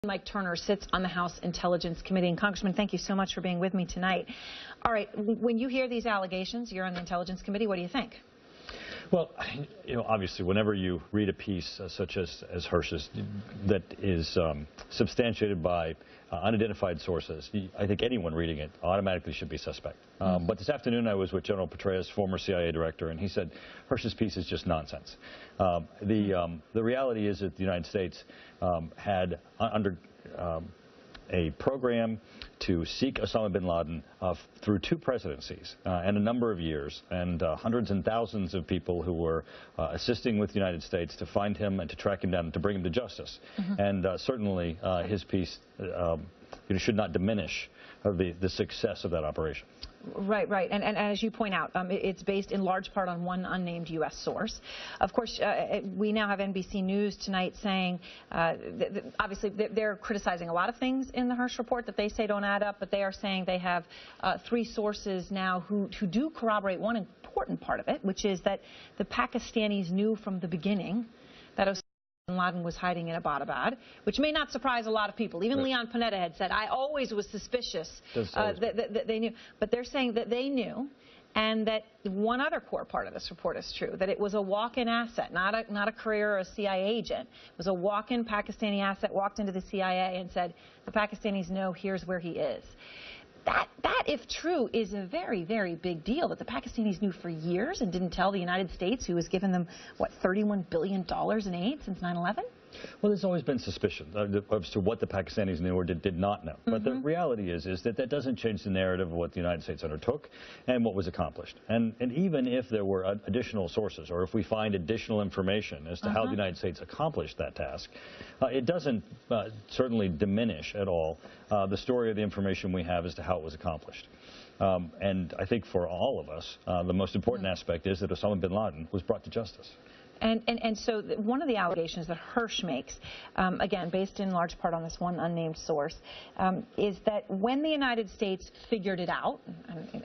Mike Turner sits on the House Intelligence Committee. And Congressman, thank you so much for being with me tonight. All right, when you hear these allegations, you're on the Intelligence Committee, what do you think? Well, obviously, whenever you read a piece such as Hersh's that is substantiated by unidentified sources, I think anyone reading it automatically should be suspect. But this afternoon I was with General Petraeus, former CIA director, and he said Hersh's piece is just nonsense. The reality is that the United States had under a program to seek Osama bin Laden through 2 presidencies and a number of years, and hundreds and thousands of people who were assisting with the United States to find him and to track him down and to bring him to justice. And certainly his piece should not diminish the success of that operation. Right, right. And as you point out, it's based in large part on one unnamed U.S. source. Of course, we now have NBC News tonight saying, obviously, they're criticizing a lot of things in the Hersh report that they say don't add up, but they are saying they have 3 sources now who do corroborate one important part of it, which is that the Pakistanis knew from the beginning that Osama bin Laden was hiding in Abbottabad, which may not surprise a lot of people. Even Leon Panetta had said, I always was suspicious that they knew. But they're saying that they knew, and that one other core part of this report is true, that it was a walk-in asset, not a career or a CIA agent. It was a walk-in Pakistani asset, walked into the CIA and said, the Pakistanis know, here's where he is. That, if true, is a very, very big deal that the Pakistanis knew for years and didn't tell the United States, who has given them, what, $31 billion in aid since 9/11? Well, there's always been suspicion as to what the Pakistanis knew or did not know. But the reality is that doesn't change the narrative of what the United States undertook and what was accomplished. And even if there were additional sources, or if we find additional information as to how the United States accomplished that task, it doesn't certainly diminish at all the story or the information we have as to how it was accomplished. And I think for all of us, the most important aspect is that Osama bin Laden was brought to justice. And so one of the allegations that Hersh makes, again, based in large part on this one unnamed source, is that when the United States figured it out,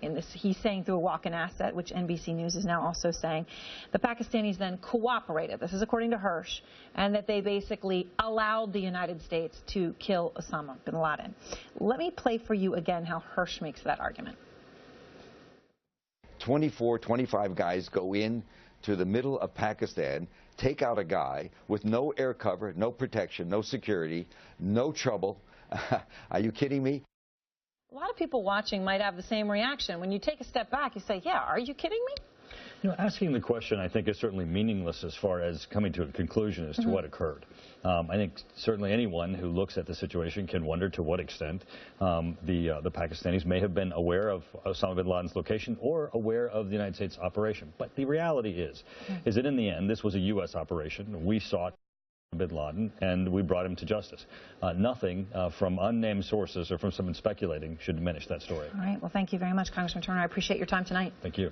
and he's saying through a walk-in asset, which NBC News is now also saying, the Pakistanis then cooperated, this is according to Hersh, and that they basically allowed the United States to kill Osama bin Laden. Let me play for you again how Hersh makes that argument. 24, 25 guys go in to the middle of Pakistan, take out a guy with no air cover, no protection, no security, no trouble. Are you kidding me? A lot of people watching might have the same reaction. When you take a step back, you say, yeah, are you kidding me? Asking the question, I think, is certainly meaningless as far as coming to a conclusion as to what occurred. I think certainly anyone who looks at the situation can wonder to what extent the Pakistanis may have been aware of Osama bin Laden's location or aware of the United States operation. But the reality is that in the end, this was a U.S. operation. We sought bin Laden, and we brought him to justice. Nothing from unnamed sources or from someone speculating should diminish that story. All right. Well, thank you very much, Congressman Turner. I appreciate your time tonight. Thank you.